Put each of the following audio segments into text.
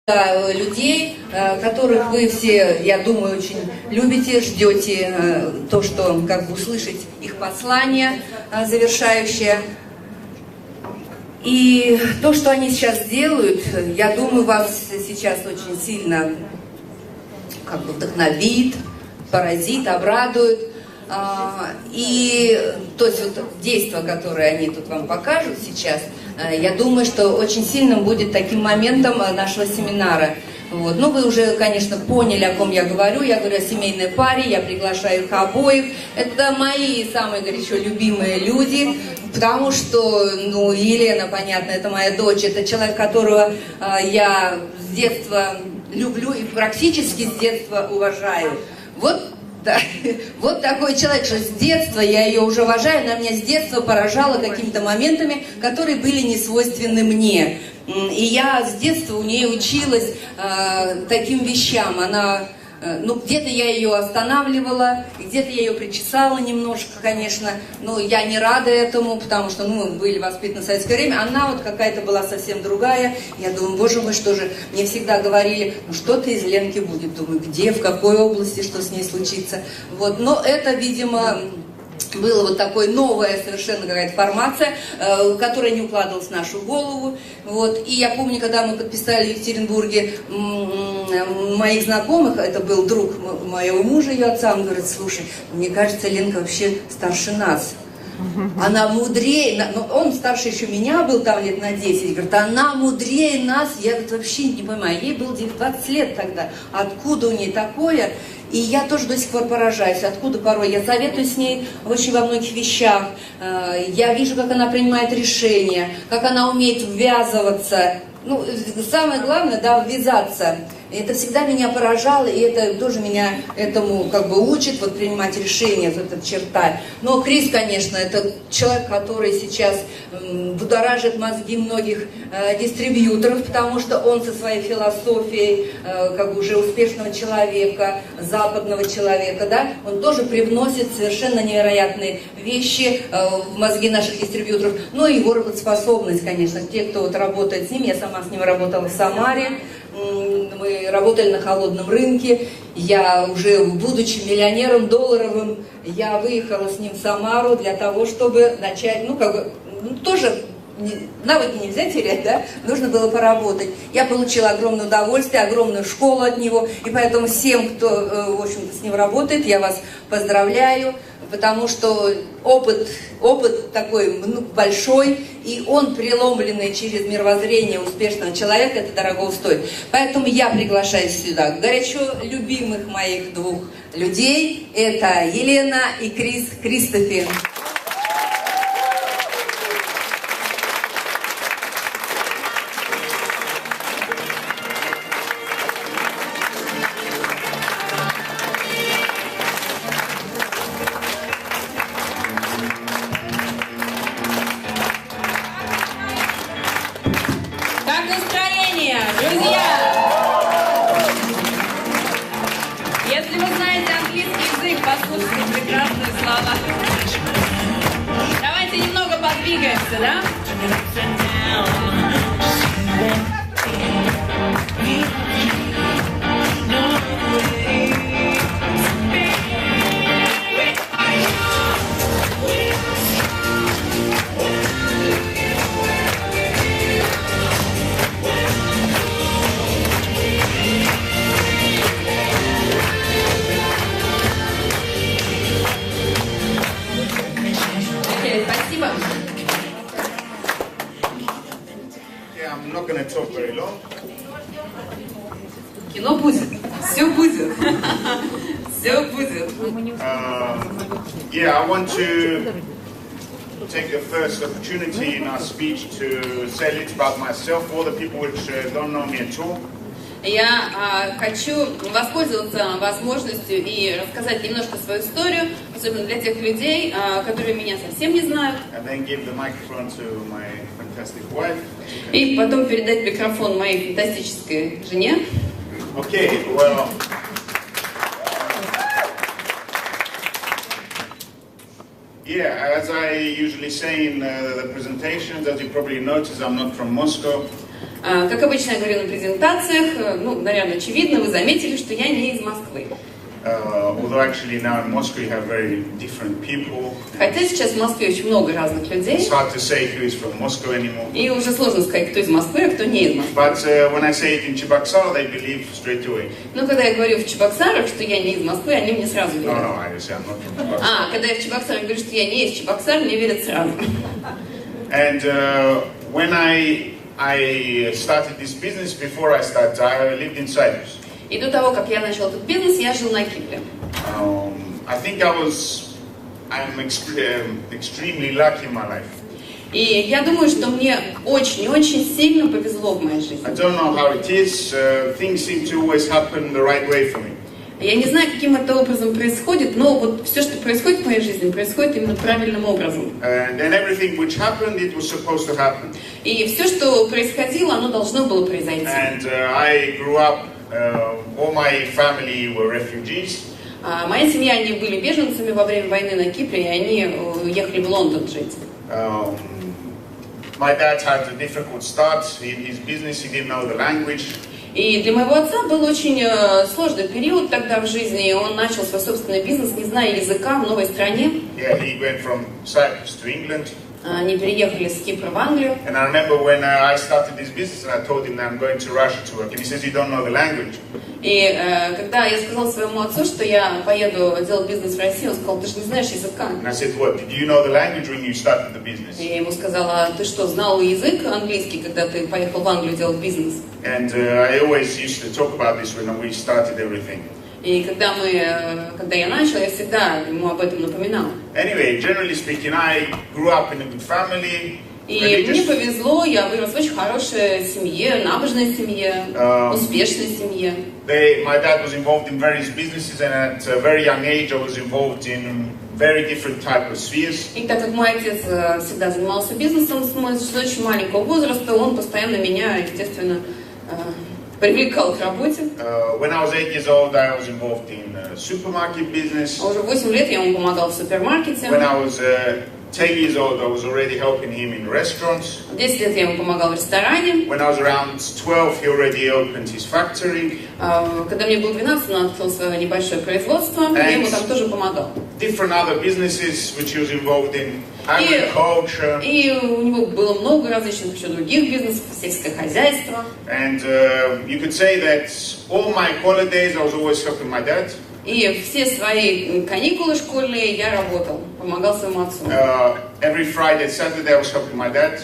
людей, которых вы все, я думаю, очень любите, ждете то, что как бы услышать их послание завершающее. И то, что они сейчас делают, я думаю, вас сейчас очень сильно как бы вдохновит, поразит, обрадует. И то есть вот действие, которое они тут вам покажут сейчас, я думаю, что очень сильным будет таким моментом нашего семинара. Вот. Ну, вы уже, конечно, поняли, о ком я говорю. Я говорю о семейной паре, я приглашаю их обоих. Это мои самые горячо любимые люди, потому что, ну, Елена, понятно, это моя дочь, это человек, которого я с детства люблю и практически с детства уважаю. Вот. Да. Вот такой человек, что с детства я ее уже уважаю, она меня с детства поражала какими-то моментами, которые были не свойственны мне. И я с детства у нее училась таким вещам. Она, ну, где-то я ее останавливала, где-то я ее причесала немножко, конечно, но я не рада этому, потому что, ну, мы были воспитаны в советское время. Она вот какая-то была совсем другая. Я думаю, боже мой, что же, мне всегда говорили, ну, что-то из Ленки будет. Думаю, где, в какой области, что с ней случится. Вот, но это, видимо, была вот такая новая совершенно какая-то формация, которая не укладывалась в нашу голову. Вот. И я помню, когда мы подписали в Екатеринбурге моих знакомых, это был друг моего мужа, ее отца, он говорит, слушай, мне кажется, Ленка вообще старше нас. Она мудрее, ну, он старше еще меня был, там лет на 10, говорит, она мудрее нас, я говорит, вообще не понимаю, ей было 20 лет тогда, откуда у нее такое, и я тоже до сих пор поражаюсь, откуда порой, я советую с ней очень во многих вещах, я вижу, как она принимает решения, как она умеет ввязываться, ну, самое главное, да, ввязаться. Это всегда меня поражало, и это тоже меня этому как бы учит, вот принимать решения, вот эта черта. Но Крис, конечно, это человек, который сейчас будоражит мозги многих дистрибьюторов, потому что он со своей философией, как бы уже успешного человека, западного человека, да, он тоже привносит совершенно невероятные вещи в мозги наших дистрибьюторов. Ну и его работоспособность, конечно, те, кто вот работает с ним, я сама с ним работала в Самаре, мы работали на холодном рынке, я уже, будучи миллионером долларовым, я выехала с ним в Самару для того, чтобы начать, ну, как бы, ну, тоже навыки нельзя терять, да, нужно было поработать. Я получила огромное удовольствие, огромную школу от него, и поэтому всем, кто, в общем-то, с ним работает, я вас поздравляю, потому что опыт такой, ну, большой, и он, преломленный через мировоззрение успешного человека, это дорого стоит. Поэтому я приглашаю сюда горячо любимых моих двух людей, это Елена и Кристофи. Да? Спасибо. I'm not going to talk very long. Кино будет, все будет, все будет. Yeah, I want to take the first opportunity in our speech to say a little about myself for all the people which don't know me at all. Я хочу воспользоваться возможностью и рассказать немножко свою историю, особенно для тех людей, которые меня совсем не знают. И потом передать микрофон моей фантастической жене. Okay, well, yeah, as I usually say in the presentations, as you probably notice, I'm not from Moscow. Как обычно я говорю на презентациях, ну, наверное, очевидно, вы заметили, что я не из Москвы. Although actually now in Moscow you have very different people. Хотя сейчас в Москве очень много разных людей. It's hard to say who is from Moscow anymore. И уже сложно сказать, кто из Москвы, а кто не из Москвы. But when I say it in Cheboksar, they believe straight away. Но когда я говорю в Чебоксарах, что я не из Москвы, они мне сразу верят. No, I say I'm not from Cheboksar. Когда я в Чебоксарах говорю, что я не из Чебоксар, мне верят сразу. And when I started this business, before I started, I lived in Cyprus. И до того, как я начал этот бизнес, я жил на Кипре. I think I'm extremely lucky in my life. И я думаю, что мне очень-очень сильно повезло в моей жизни. I don't know how it is. Things seem to always happen the right way for me. Я не знаю, каким это образом происходит, но вот все, что происходит в моей жизни, происходит именно правильным образом. And everything which happened, it was supposed to happen. И все, что происходило, оно должно было произойти. And I grew up. All my family were refugees. Моя семья, они были беженцами во время войны на Кипре, и они уехали в Лондон жить. My dad had a difficult start in his business. He didn't know the language. И для моего отца был очень сложный период тогда в жизни, и он начал свой собственный бизнес, не зная языка в новой стране. Yeah, he went from Cyprus to England. Они переехали с Кипра в Англию. And I remember when I started this business and I told him that I'm going to Russia to work, and he says, "You don't know the language." И когда я сказала своему отцу, что я поеду делать бизнес в России, он сказал: ты же не знаешь языка. And I said, "What? Did you know the language when you started the business?" И я ему сказала: ты что, знал язык английский, когда ты поехал в Англию делать бизнес? And I always used to talk about this when we started everything. И когда я начал, я всегда ему об этом напоминала. Anyway, generally speaking, I grew up in a good family. И мне повезло, я вырос в очень хорошей семье, набожной семье, успешной семье. My dad was involved in various businesses, and at a very young age, I was involved in very different type of spheres. И так как мой отец всегда занимался бизнесом с очень маленького возраста, он постоянно меня, естественно, привлекал к работе. When I was 8 years old, I was involved in supermarket business. Уже в 8 лет я ему помогал в супермаркете. When I was 10 years old, I was already helping him in restaurants. В 10 лет я ему помогал в ресторане. When I was around 12, he already opened his factory. Когда мне было 12, он открыл свое небольшое производство, я ему там тоже помогал. Different other businesses which he was involved in, agriculture. И у него было много различных еще других бизнесов, сельское хозяйство. And you could say that all my holidays, I was always helping my dad. И все свои каникулы школьные я работал, помогал своему отцу. Every Friday, Saturday, I was helping my dad.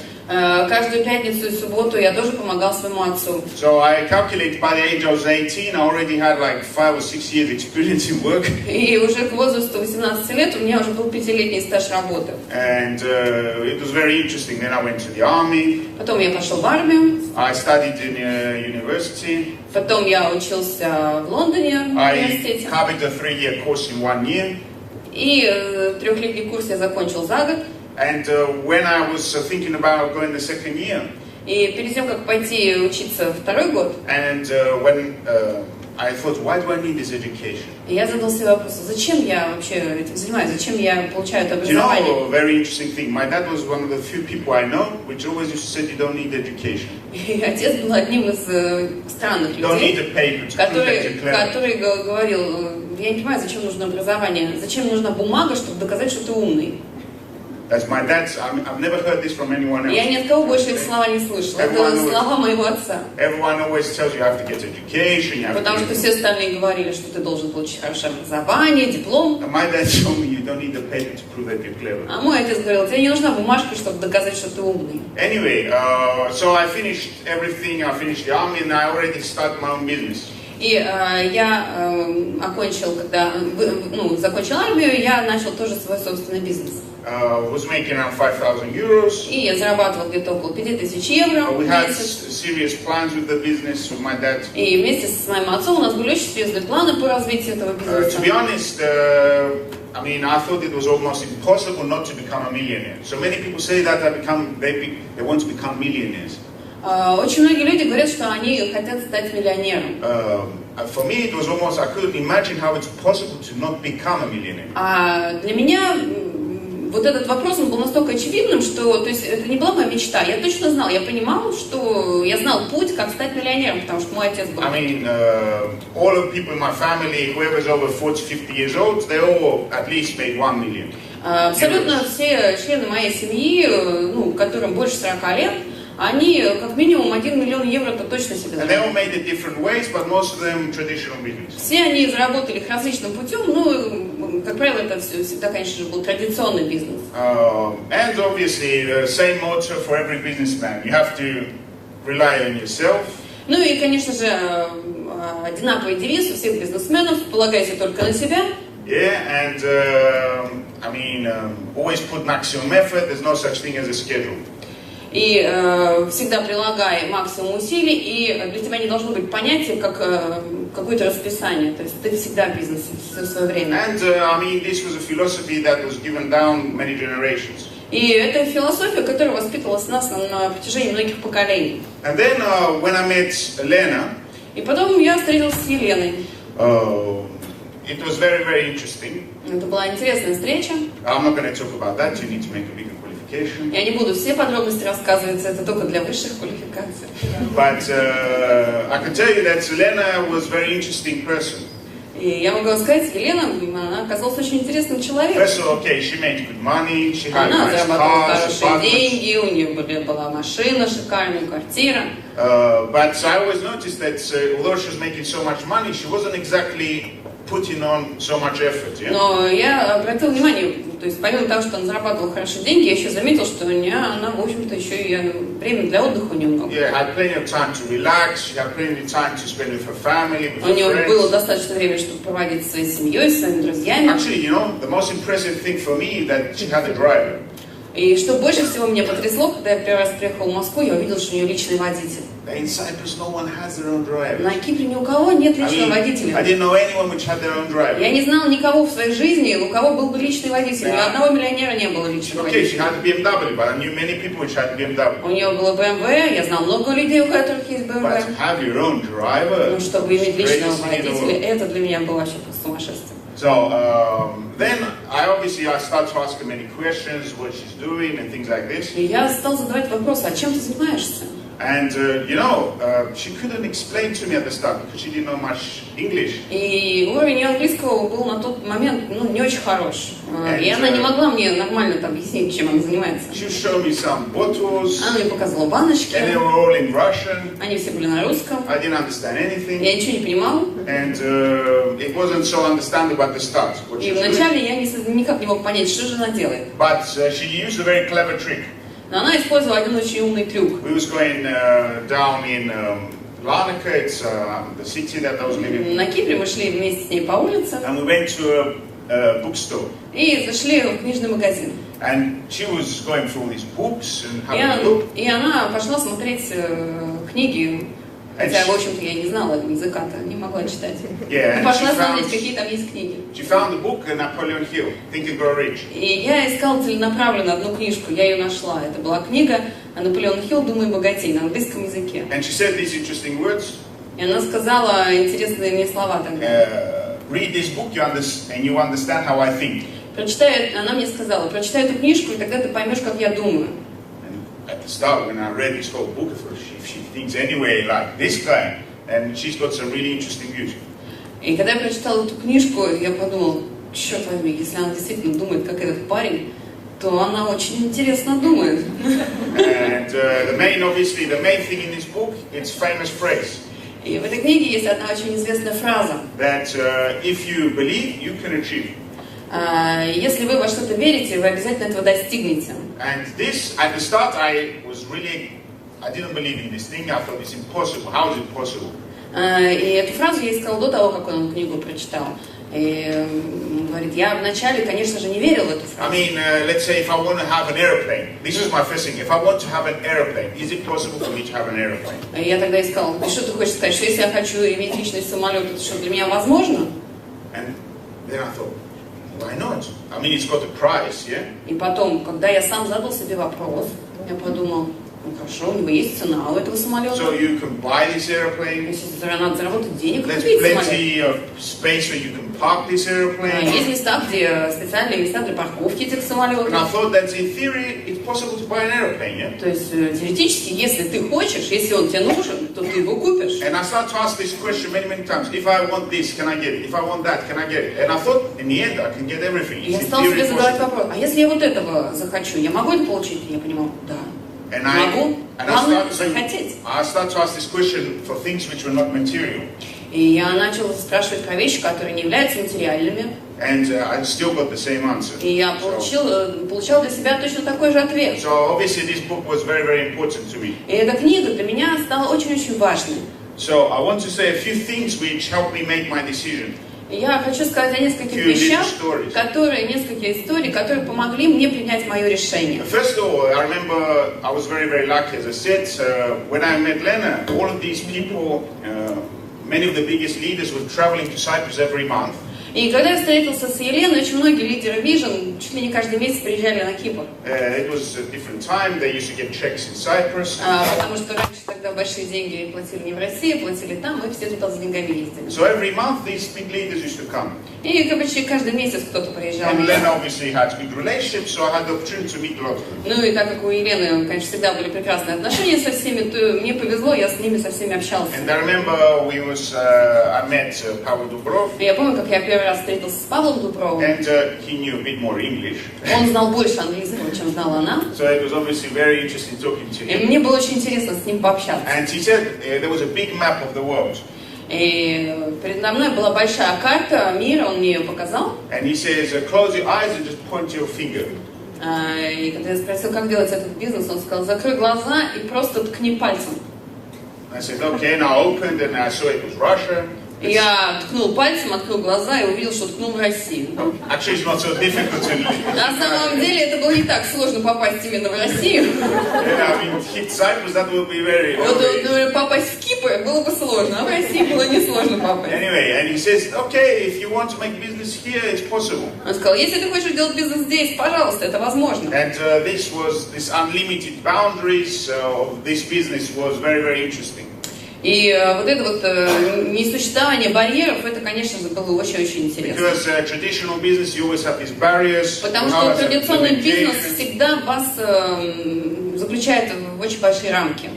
Каждую пятницу и субботу я тоже помогал своему отцу. So I calculate by the age I was 18, I already had like 5 or 6 years experience in work. И уже к возрасту 18 лет у меня уже был 5-летний стаж работы. And it was very interesting. Then I went to the army. Потом я пошел в армию. I studied in university. Потом я учился в Лондоне в университете. I covered a 3-year course in 1 year. И 3-летний курс я закончил за год. And when I was thinking about going the second year. И перед тем, как пойти учиться второй год. And when I thought, why do I need this education? И я задал себе вопрос, зачем я вообще этим занимаюсь, зачем я получаю это образование? You know, a very interesting thing. My dad was one of the few people I know which always used to say you don't need education. И отец был одним из странных людей, который говорил, я не понимаю, зачем нужно образование, зачем нужна бумага, чтобы доказать, что ты умный. That's my dad's. I've never heard this from anyone else. Я ни от кого больше эти слова не слышала. Это слова моего отца. Everyone always tells you have to get education. Потому что все остальные говорили, что ты должен получить хорошее образование, диплом. My dad told me you don't need a paper to prove that you're clever. А мой отец говорил, тебе не нужна бумажка, чтобы доказать, что ты умный. Anyway, so I finished everything. I finished the army, and I already started my own business. И я закончил армию, я начал тоже свой собственный бизнес. Was making around 5,000 euros. И я зарабатывал где-то около 5000 евро в месяц. Serious plans with the business with my dad. И вместе с моим отцом у нас были очень серьезные планы по развитию этого бизнеса. To be honest, I mean, I thought it was almost impossible not to become a millionaire. So many people say that they want to become millionaires. Очень многие люди говорят, что они хотят стать миллионером. For me, it was almost I couldn't imagine how it's possible to not become a millionaire. А для меня вот этот вопрос, он был настолько очевидным, что, то есть, это не была моя мечта. Я точно знал, я понимал, что я знал путь, как стать миллионером, потому что мой отец был. I mean, all of the people in my family, whoever's over 40-50 years old, they all at least make 1 million. Абсолютно все члены моей семьи, ну, которым больше 40 лет, они как минимум 1 миллион евро-то точно себе заработали. Все они заработали их различным путем, ну, как правило, это всегда, конечно же, был традиционный бизнес. And obviously, the same motto for every businessman. You have to rely on yourself. Ну и, конечно же, одинаковый девиз у всех бизнесменов: полагайся только на себя. Yeah, and I mean, always put maximum effort. There's no such thing as a schedule. И всегда прилагай максимум усилий, и для тебя не должно быть понятия, как какое-то расписание. То есть ты всегда в бизнесе все свое время. And I mean, this was a philosophy that was given down many generations. И это философия, которая воспитывалась в нас на протяжении многих поколений. And then when I met Elena, и потом я встретился с Еленой. It was very, very interesting. Это была интересная встреча. I'm not going to talk about that. You need to make a bigger qualification. Я не буду все подробности рассказывать, это только для высших квалификаций. But I can tell you that Elena was a very interesting person. И я могу сказать, Елена, она оказалась очень интересным человеком. First of all, okay, she made good money, she had Она nice зарабатывала cars, хорошие деньги, у нее была машина, шикарная квартира. But I always noticed that although she was making so much money, she wasn't exactly putting on so much effort. Yeah? Но я обратил внимание, то есть помимо того, что она зарабатывала хорошие деньги, я еще заметил, что у нее, она, в общем-то, еще и время для отдыха у нее много. Yeah, had plenty of time to relax. She had plenty of time to spend with her family, with у нее her friends. было достаточно времени, чтобы проводить со своей семьей, со своими друзьями. Actually, you know, the most impressive thing for me that she had a driver. И что больше всего меня потрясло, когда я первый раз приехал в Москву, я увидел, что у нее личный водитель. In Cyprus, no one has their own driver. На Кипре ни у кого нет личного водителя. I didn't know anyone which had their own driver. Я не знал никого в своей жизни, у кого был бы личный водитель. Ни одного миллионера не было личного Okay, she водителя. had a BMW, but I knew many people which had BMW. У нее было BMW, я знал много людей, у которых есть BMW. But to have your own driver, Но чтобы иметь личного водителя, это для меня было вообще просто сумасшествие. So then I start to ask her many questions, what she's doing and things like this. И я стал задавать вопросы: а чем ты занимаешься? And she couldn't explain to me at the start because she didn't know much English. И уровень ее английского был на тот момент, ну, не очень хорош. И она не могла мне нормально объяснить, чем она занимается. She showed me some bottles. Она мне показала баночки. And they were all in Russian. Они все были на русском. I didn't understand anything. Я ничего не понимал. And it wasn't so understandable at the start. И вначале я никак не мог понять, что же она делает. But she used a very clever trick. Но она использовала один очень умный трюк. We was going down in Larnaca, it's the city that I was living in. На Кипре мы шли вместе с ней по улице. And we went to a bookstore. И зашли в книжный магазин. And she was going through these books and having a look. И она пошла смотреть книги. Хотя, в общем-то, я не знала языка-то, не могла читать. Yeah, пошла смотреть, какие там есть книги. She found the book, Napoleon Hill, Think and Grow Rich. И я искала целенаправленно одну книжку, я ее нашла. Это была книга Наполеон Хилл «Думай богатей» на английском языке. And she said these interesting words. И она сказала интересные мне слова тогда. Read this book and you understand how I think. Она мне сказала: прочитай эту книжку, и тогда ты поймешь, как я думаю. At the start, when I read this whole book, if she thinks anyway like this guy, and she's got some really interesting views. И когда я прочитала эту книжку, я подумала: черт возьми, если она действительно думает, как этот парень, то она очень интересно думает. And the main thing in this book, it's famous phrase. И в этой книге есть одна очень известная фраза. That if you believe, you can achieve. Если вы во что-то верите, вы обязательно этого достигнете. And this, at the start, I didn't believe in this thing. I thought it's impossible. How is it possible? И эту фразу я искала до того, как он книгу прочитал. И говорит: я вначале, конечно же, не верил в эту фразу. I mean, let's say if I want to have an airplane, this is my first thing. If I want to have an airplane, is it possible for me to have an airplane? Я тогда искала: и что ты хочешь сказать, что если я хочу иметь личный самолет, это что, для меня возможно? And then I thought, why not? I mean, it's got a price, yeah? И потом, когда я сам задал себе вопрос, я подумал: Ну хорошо, у него есть цена у этого самолета. So you can buy this airplane. Если надо заработать денег, There's купить самолет. plenty of space where you can park this airplane. Есть места, где специальные места для парковки этих самолетов. And I thought that in theory it's possible to buy an airplane, yeah? То есть теоретически, если ты хочешь, если он тебе нужен, то ты его купишь. And I started to ask this question many times. If I want this, can I get it? If I want that, can I get it? And I thought, in the end, I can get everything. Я стал себе задавать вопрос, а если я вот этого захочу, я могу это получить? И я понимаю, да. Могу. Главное захотеть. I started to ask this question for things which were not material. И я начал спрашивать про вещи, которые не являются материальными. And I still got the same answer. И я получал для себя точно такой же ответ. So obviously this book was very important to me. И эта книга для меня стала очень-очень важной. So I want to say a few things which helped me make my decision. Я хочу сказать о нескольких вещах, несколько историй, которые помогли мне принять мое решение. First of all, I remember I was very lucky, as I said, when I met Lena. All of these people, many of the biggest leaders, were traveling to Cyprus every month. И когда я встретился с Еленой, очень многие лидеры Vision чуть ли не каждый месяц приезжали на Кипр. It was a different time. They used to get checks in Cyprus. Потому что раньше тогда большие деньги платили не в России, платили там, и все туда за деньгами ездили. So every month these big leaders used to come. И почти каждый месяц кто-то приезжал. And Lena obviously had good relationships, so I had the opportunity to meet a lot of them. Ну и так как у Елены, конечно, всегда были прекрасные отношения со всеми, то мне повезло, я с ними со всеми общался. And I remember I met Pavel Dubrov. Я помню, как я первый раз встретился с Павлом Дубровым. And he knew a bit more English. Он знал больше английского, чем знала она. So it was obviously very interesting talking to him. И мне было очень интересно с ним пообщаться. And he said there was a big map of the world. И передо мной была большая карта мира, он мне ее показал. And he says, close your eyes and just point your finger. И когда я спросил, как делать этот бизнес, он сказал, закрой глаза и просто ткни пальцем. I said, okay, and I opened and I saw it was Russia. Я ткнул пальцем, открыл глаза и увидел, что ткнул в Россию. Actually, it's not so difficult to На самом деле это было не так сложно попасть именно в Россию. I mean, hit Cyprus, that would be very. Вот попасть в Кипр было бы сложно, а в России было несложно попасть. Anyway, and he says, okay, if you want to make business here, it's possible. Он сказал, если ты хочешь делать бизнес здесь, пожалуйста, это возможно. And this unlimited boundaries of this business was very interesting. И вот это вот несуществование барьеров, это, конечно же, было очень-очень интересно. Потому что традиционный бизнес всегда вас заключает в очень большие рамки.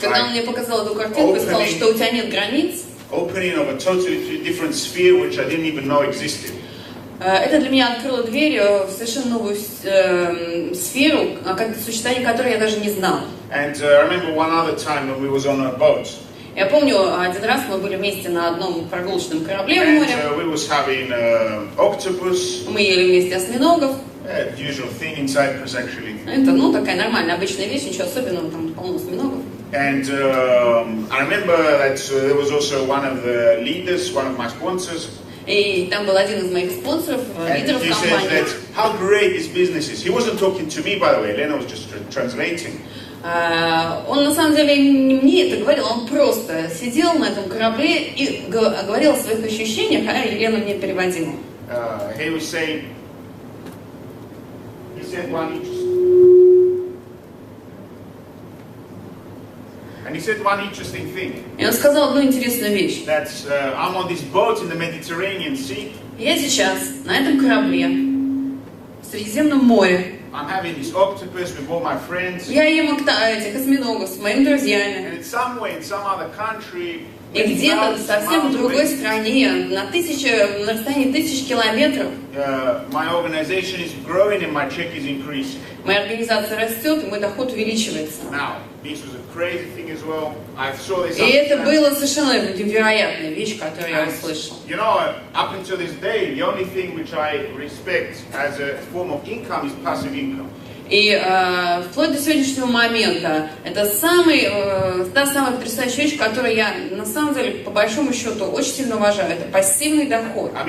Когда он мне показал эту картинку и сказал, что у тебя нет границ, это для меня открыло дверь в совершенно новую сферу, существование которой я даже не знала. Я помню, один раз мы были вместе на одном прогулочном корабле в море. Мы ели вместе осьминогов. Это, такая нормальная, обычная вещь, ничего особенного, там полно осьминогов. And I remember that there was also one of the leaders, one of my sponsors. И там был один из моих спонсоров, лидеров компании. How great this business is. He wasn't talking to me, by the way. Lena was just translating. Он на самом деле не мне это говорил, он просто сидел на этом корабле и говорил о своих ощущениях, а Елена мне переводила. He was saying, he said one interesting thing. И он сказал одну интересную вещь. That I'm on this boat in the Mediterranean Sea. Я сейчас на этом корабле в Средиземном море. I'm having this octopus with all my friends. Я ем этих осьминогов с моими друзьями. And somewhere in some other country. И где-то совсем в другой стране, на расстоянии 1000 километров, моя организация растет, и мой доход увеличивается. И это была совершенно невероятная вещь, которую я услышал. И вплоть до сегодняшнего момента это та самая потрясающая вещь, которую я на самом деле по большому счету очень сильно уважаю. Это пассивный доход. Какой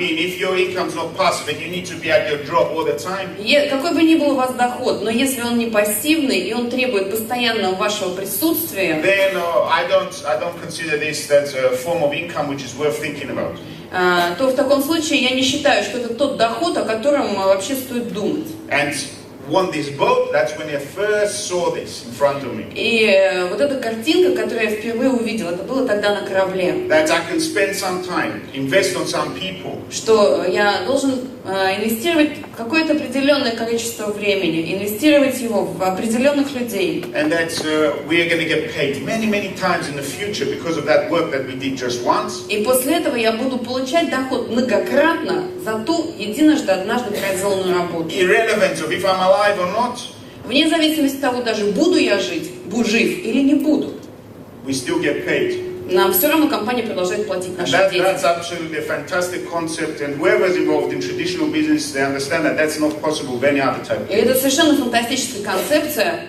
бы ни был у вас доход, но если он не пассивный и он требует постоянного вашего присутствия, то в таком случае я не считаю, что это тот доход, о котором вообще стоит думать. and want this boat, that's when I first saw this in front of me. И вот эта картинка, которую я впервые увидел, это было тогда на корабле. That I can spend some time, invest on some people. Что я должен инвестировать какое-то определенное количество времени, инвестировать его в определенных людей. And that we are going to get paid many, many times in the future because of that work that we did just once. И после этого я буду получать доход многократно за ту единожды, однажды произведенную работу. Irrelevant of if I'm alive or not. Вне зависимости от того, даже буду я жив или не буду. We still get paid. Нам все равно компания продолжает платить наши деньги. That's absolutely a fantastic concept, and whoever's involved in traditional business, they understand that that's not possible with any other type. И это совершенно фантастическая концепция,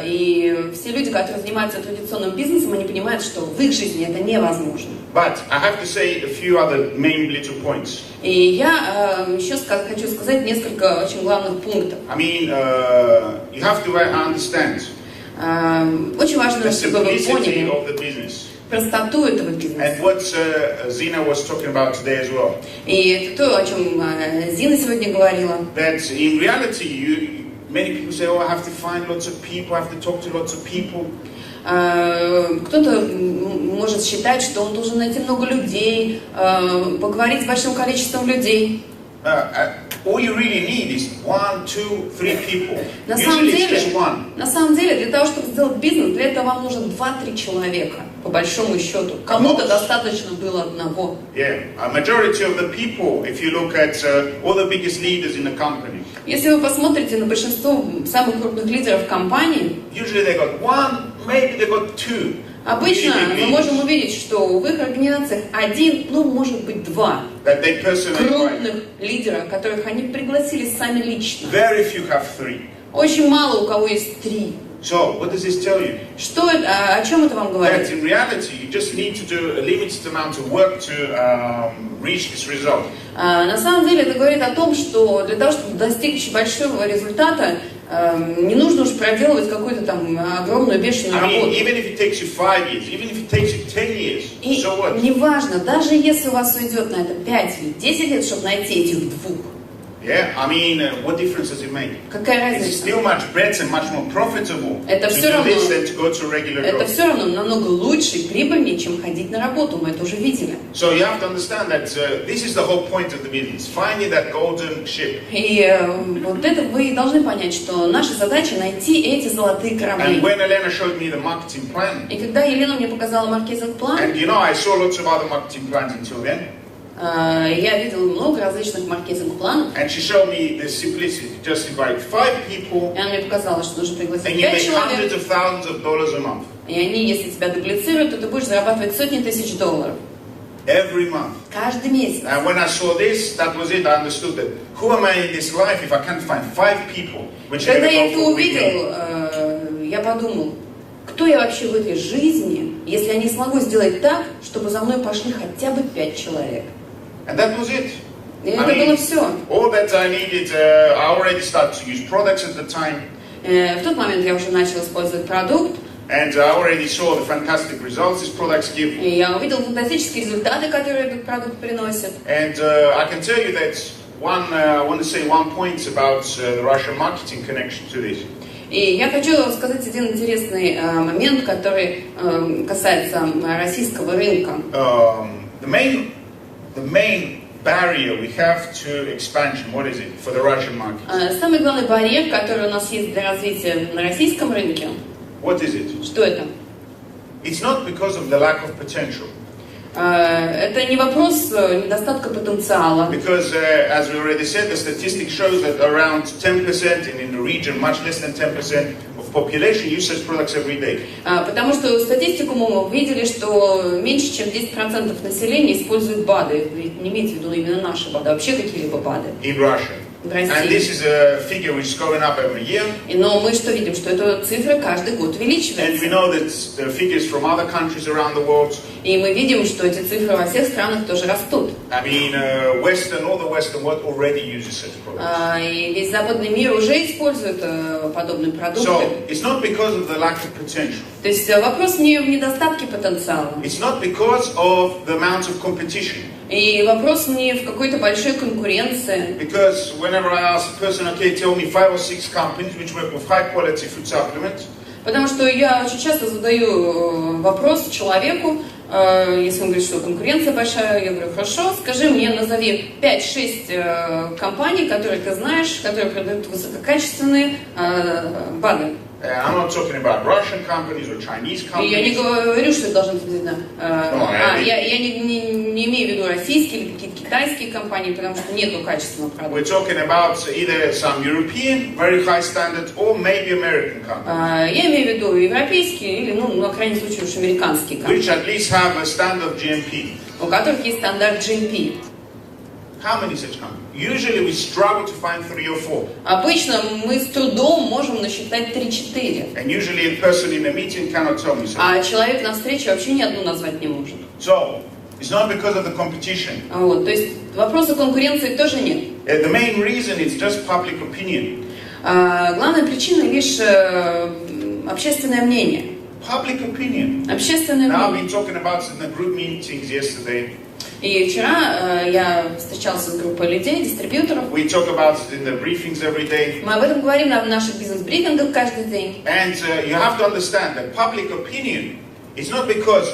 и все люди, которые занимаются традиционным бизнесом, они понимают, что в их жизни это невозможно. But I have to say a few other main little points. И я еще хочу сказать несколько очень главных пунктов. I mean, you have to understand Очень важно, the чтобы вы simplicity поняли of the business. простоту этого бизнеса. And what Zina was talking about today as well. И это то, о чем Зина сегодня говорила. That in reality, many people say, oh, I have to find lots of people, I have to talk to lots of people. Кто-то может считать, что он должен найти много людей, поговорить с большим количеством людей. All you really need is 1, 2, 3 people. На самом деле, для того, чтобы сделать бизнес, для этого вам нужно 2-3 человека, по большому счету. Кому-то достаточно было одного. Yeah, a majority of the people, if you look at all the biggest leaders in the company. Если вы посмотрите на большинство самых крупных лидеров компании, usually they got 1, maybe they got 2. Обычно мы можем увидеть, что в их организациях 1, ну, может быть, 2 крупных лидера, которых они пригласили сами лично. Very few have 3. Очень мало у кого есть 3. So, what does this tell you? Что это, о чем это вам говорит? That in reality, you just need to do a limited amount of work to reach this result. На самом деле это говорит о том, что для того, чтобы достичь большого результата, не нужно уж проделывать какую-то там огромную бешеную работу. Even if it takes you 5 years, even if it takes you 10 years, so what? Неважно, даже если у вас уйдет на это 5 или 10 лет, чтобы найти этих 2. Yeah, I mean, what difference does it make? Какая It's разница? still much better, much more profitable Это to все do равно, this than to go to regular это job. все равно намного лучше и прибыльнее, чем ходить на работу. Мы это уже видели. So you have to understand that this is the whole point of the business, finding that golden ship. И вот это вы должны понять, что наша задача найти эти золотые корабли. And when Elena showed me the marketing plan, И когда Елена мне показала маркетинг-план, and you know, I saw lots of other marketing plans until then. Я видела много различных маркетинг-планов. And she showed me the simplicity. Just invite 5 people, И она мне показала, что нужно пригласить and you 5 make hundreds человек. of thousands of dollars a month. И они, если тебя дуплицируют, то ты будешь зарабатывать сотни тысяч долларов. Every month. Каждый месяц. And when I saw this, that was it. I understood that. Who am I in this life if I can't find 5 people? Which Когда are я going это to go for weekend? увидел, я подумал, кто я вообще в этой жизни, если я не смогу сделать так, чтобы за мной пошли хотя бы 5 человек. And that was it. И это было все. All that I needed, I already started to use products at the time. В тот момент я уже начал использовать продукт. And I already saw the fantastic results these products give. И я увидел фантастические результаты, которые этот продукт приносит. And I can tell you that I want to say one point about the Russian marketing connection to this. И я хочу сказать один интересный момент, который касается российского рынка. The main barrier we have to expansion, what is it for the Russian market? Самый главный барьер, который у нас есть для развития на российском рынке. What is it? Что это? It's not because of the lack of potential. Это не вопрос недостатка потенциала. Because, as we already said, the statistics shows that around 10%, and in the region much less than 10% of population use such products every day. Потому что статистику мы видели, что меньше чем 10% населения используют БАДы. Не имеется в виду именно наши БАДы, а вообще какие-либо БАДы. In Russia. And this is a figure which is going up every year. Но мы что видим, что эта цифра каждый год увеличивается. And we know that the figures from other countries around the world. И мы видим, что эти цифры во всех странах тоже растут. I mean, all the Western world already uses such products. И весь западный мир уже использует подобные продукты. So it's not because of the lack of potential. То есть вопрос не в недостатке потенциала. It's not because of the amount of competition. И вопрос не в какой-то большой конкуренции. Because whenever I ask a person, okay, tell me 5 or 6 companies which work with high quality food supplements. Потому что я очень часто задаю вопрос человеку, если он говорит, что конкуренция большая, я говорю, хорошо, скажи мне, назови 5-6 компаний, которые ты знаешь, которые продают высококачественные БАДы. I'm not talking about Russian companies or Chinese companies. И я не говорю, что это должно быть видно. Я не имею в виду российские или какие-то китайские компании, потому что нету качественного продукта. We're talking about either some European, very high standard, or maybe American companies. Я имею в виду европейские или, ну, на крайний случай уж американские компании. Which at least have a standard GMP. У которых есть стандарт GMP. How many such companies? Usually we struggle to find 3 or 4. Обычно мы с трудом можем насчитать 3-4. And usually a person in a meeting cannot tell me something. А человек на встрече вообще ни одну назвать не может. So, it's not because of the competition. Вот, то есть вопроса конкуренции тоже нет. The main reason is just public opinion. Главная причина лишь общественное мнение. Public opinion. Общественное Now I've мнение. been talking about it in the group meetings yesterday. И вчера я встречался с группой людей, дистрибьюторов. We talk about it in the briefings every day. Мы об этом говорим на наших бизнес-брифингах каждый день. And you have to understand that public opinion is not because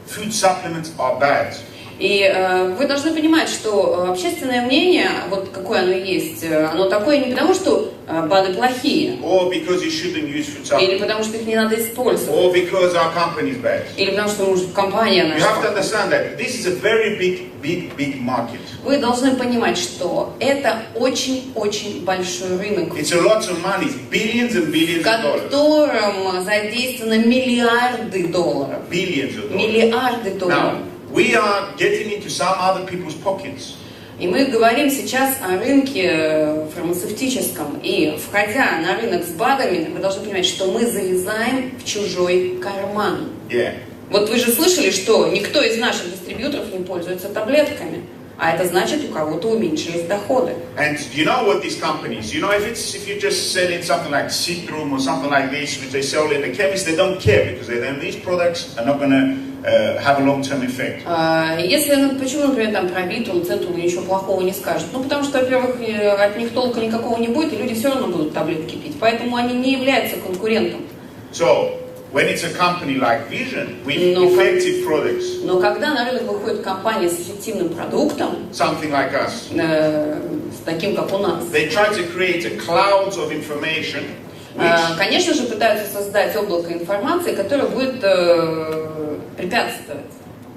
food supplements are bad. И вы должны понимать, что общественное мнение, вот какое оно есть, оно такое не потому, что БАДы плохие, Or because you shouldn't use food или supplements. потому, что их не надо использовать, Or because our company is bad. или потому, что, может, компания You have to наша. understand that this is a very big market. Вы должны понимать, что это очень-очень большой рынок, It's a lot of money, it's billions and в billions of dollars. котором задействованы миллиарды долларов. Billions of dollars. Миллиарды долларов. Now, we are getting into some other people's pockets. И мы говорим сейчас о рынке фармацевтическом. И входя на рынок с БАДами, вы должны понимать, что мы залезаем в чужой карман. Yeah. Вот вы же слышали, что никто из наших дистрибьюторов не пользуется таблетками. А это значит, у кого-то уменьшились доходы. And you know what these companies, you know, if you're just selling something like Citrum or something like this, which they sell in the chemist, they don't care because these products are not going to have a long-term effect. Почему, например, там про Витул, Центул ничего плохого не скажут? Ну, потому что, во-первых, от них толка никакого не будет, и люди все равно будут таблетки пить. Поэтому они не являются конкурентом. So, when it's a company like Vision with effective products, Но когда на рынок выходит компания с эффективным продуктом, something like us, с таким, как у нас, they try to create a cloud of information, which, конечно же, пытаются создать облако информации, которое будет препятствовать.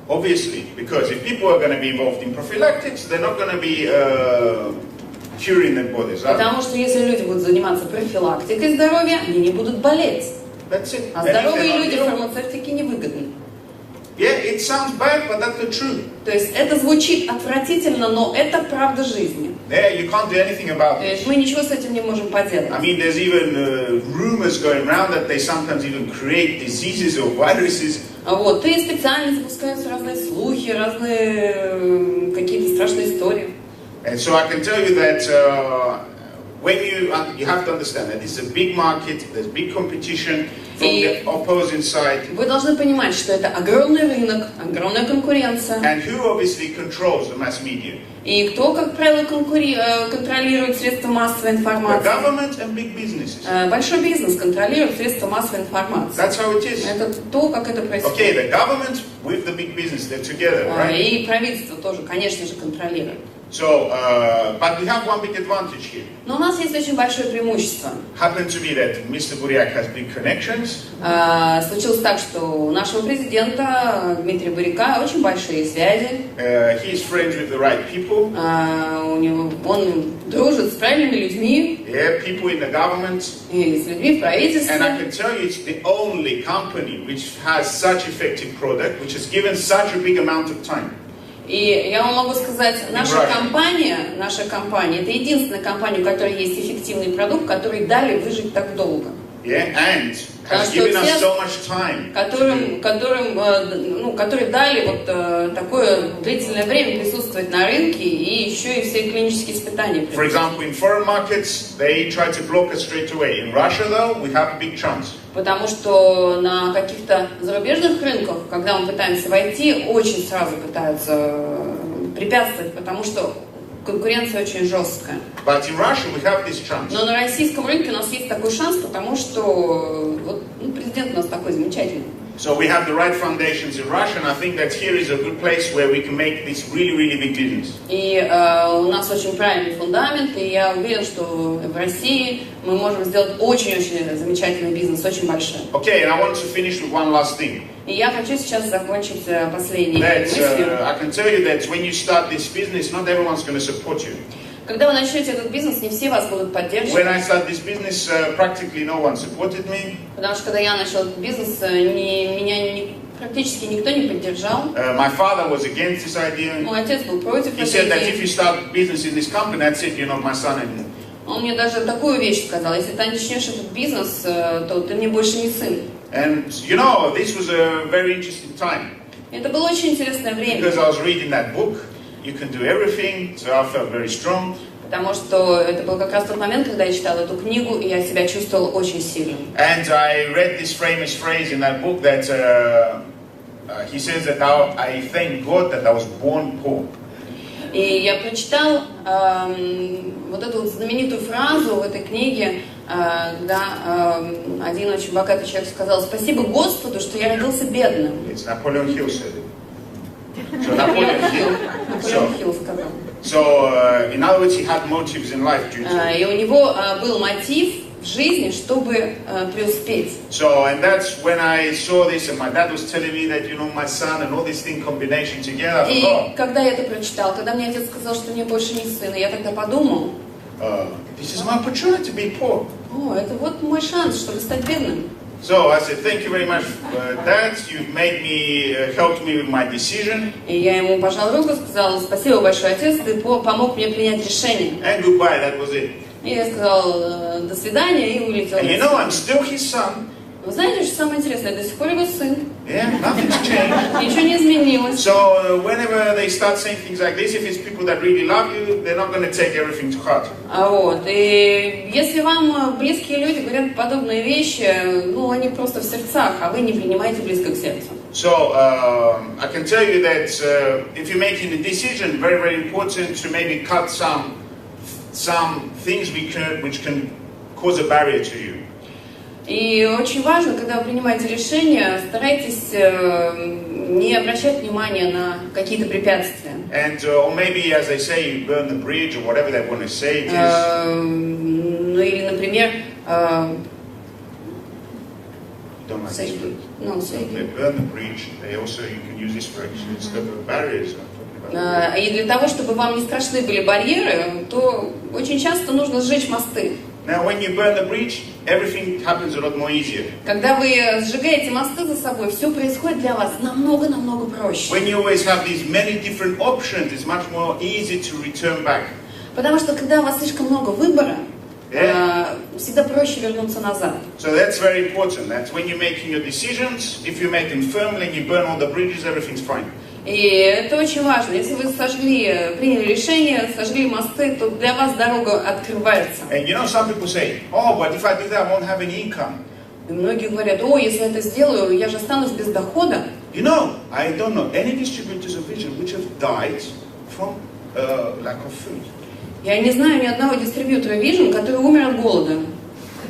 obviously, because if people are going to be involved in prophylactics, they're not going to be curing their bodies. Потому что если люди будут заниматься профилактикой здоровья, они не будут болеть. That's it. А And if they're здоровые not люди ill- фармацевтики невыгодны. Yeah, it sounds bad, but that's the truth. То есть это звучит отвратительно, но это правда жизни. Yeah, you can't do anything about То it. есть мы ничего с этим не можем поделать. I mean, there's even rumors going around that they sometimes even create diseases or viruses. Вот, и специально запускаются разные слухи, разные какие-то страшные истории. And so I can tell you that when you have to understand that this is a big market, there's big competition from the opposing side. Вы должны понимать, что это огромный рынок, огромная конкуренция. And who obviously controls the mass media? И кто, как правило, контролирует средства массовой The информации? government and big businesses. Большой бизнес контролирует средства массовой информации. That's how it is. Это то, как это Okay, происходит. the government with the big business, they're together, right? И правительство тоже, конечно же, контролирует. So, but we have one big advantage here. Но у нас есть очень большое преимущество. Happen to be that Mr. Buryak has big connections. Случилось так, что у нашего президента Дмитрия Буряка очень большие связи. He is friends with the right people. Он дружит с правильными людьми, Yeah, people in the government. и с людьми в And правительстве. I can tell you it's the only company which has such effective product, which has given such a big amount of time. И я вам могу сказать, наша компания, это единственная компания, у которой есть эффективный продукт, который дали выжить так долго. Yeah, and has given us so much time. Которые дали вот такое длительное время присутствовать на рынке и еще и все клинические испытания. For example, in foreign markets, they try to block us straight away. In Russia, though, we have a big chance. Потому что на каких-то зарубежных рынках, когда мы пытаемся войти, очень сразу пытаются препятствовать, потому что конкуренция очень жесткая. But in Russia we have this chance. Но на российском рынке у нас есть такой шанс, потому что вот, президент у нас такой замечательный. So we have the right foundations in Russia, and I think that here is a good place where we can make this really, really big business. И у нас очень правильный фундамент, и я уверен, что в России мы можем сделать очень-очень замечательный бизнес, очень большой. Okay, and I want to finish with one last thing. И я хочу сейчас закончить последней мыслью. I can tell you that when you start this business, not everyone's going to support you. Когда вы начнете этот бизнес, не все вас будут поддерживать. When I started this business, practically no one supported me. Потому что когда я начал этот бизнес, меня практически никто не поддержал. My father was against this idea. Мой отец был против этой He said that идеи. if you start business in this company, that's it, you're not my son anymore. Он мне даже такую вещь сказал: если ты начнешь этот бизнес, то ты мне больше не сын. And you know, this was a very interesting time. Это было очень интересное время. Because I was reading that book. You can do everything, so I felt very strong. Потому что это был как раз тот момент, когда я читала эту книгу, и я себя чувствовала очень сильным. And I read this famous phrase in that book that he says that I thank God that I was born poor. И я прочитал вот эту вот знаменитую фразу в этой книге, когда один очень богатый человек сказал: «Спасибо Господу, что я родился бедным». It's Napoleon Hill said it. So Napoleon Hill. сказал. So in other words, he had motives in life due to. И у него был мотив в жизни, чтобы преуспеть. So and that's when I saw this, and my dad was telling me that, you know, my son and all this thing combination together. И когда я это прочитал, когда мне отец сказал, что мне больше не сын, я тогда подумал: this is my opportunity to be poor. О, это вот мой шанс, чтобы стать бедным. So I said, thank you very much, Dad. You've made me, helped me with my decision. И я ему пожал руку, сказал: спасибо большое, отец, ты помог мне принять решение. And goodbye, that was it. И я сказал до свидания и улетел. And you know, I'm still his son. Вы знаете, что самое интересное? Я до сих пор его сын. Yeah, nothing's changed. Ничего не изменилось. So whenever they start saying things like this, if it's people that really love you, they're not going to take everything to heart. Вот. И если вам близкие люди говорят подобные вещи, ну, они просто в сердцах, а вы не принимаете близко к сердцу. So I can tell you that if you're making a decision, very, very important to maybe cut some things which can cause a barrier to you. И очень важно, когда вы принимаете решение, старайтесь не обращать внимания на какие-то препятствия. And or maybe, as they say, you burn the bridge or whatever they want to say it is. Ну или, например, Don't like this word. No, They burn the bridge. They also, you can use this for instead of barriers. И для того, чтобы вам не страшны были барьеры, то очень часто нужно сжечь мосты. Now, when you burn the bridge, everything happens a lot more easier. Когда вы сжигаете мосты за собой, все происходит для вас намного проще. When you always have these many different options, it's much more easy to return back. Потому что когда у вас слишком много выбора, всегда проще вернуться назад. So that's very important. That's when you're making your decisions. If you make them firmly and you burn all the bridges, everything's fine. И это очень важно. Если вы приняли решение, сожгли мосты, то для вас дорога открывается. And you know, some people say, "Oh, but if I do that, I won't have any income." И многие говорят: о, если я это сделаю, я же останусь без дохода. You know, I don't know any distributors of vision which have died from lack of food. Я не знаю ни одного дистрибьютора Vision, который умер от голода.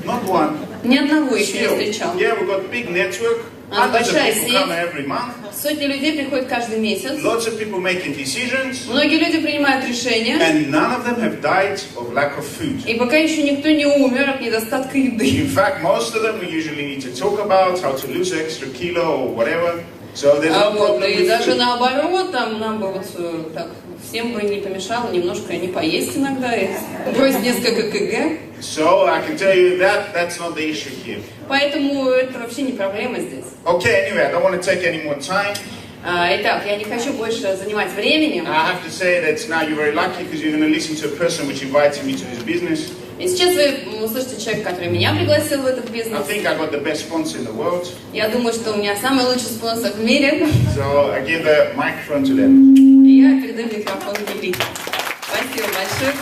Not one. Ни одного еще не встречал. Yeah, we've got a big network. Hundreds of people come every month. Сотни людей приходят каждый месяц. Lots of people making decisions. Многие люди принимают решения. And none of them have died of lack of food. И пока еще никто не умер от недостатка еды. In fact, most of them we usually need to talk about how to lose an extra kilo or whatever. So there's no problem И with даже food. наоборот, там нам бы вот так всем бы не помешало немножко не поесть иногда и бросить несколько кг. So I can tell you that that's not the issue here. Поэтому это вообще не проблема здесь. Okay, anyway, I don't want to take any more time. Итак, я не хочу больше занимать времени. I have to say that now you're very lucky because you're going to listen to a person which invited me to this business. И сейчас вы услышите человека, который меня пригласил в этот I бизнес. think I got the best sponsor in the world. Я думаю, что у меня самый лучший спонсор в мире. So I give the microphone to them. И я передаю микрофон Лили. Спасибо большое.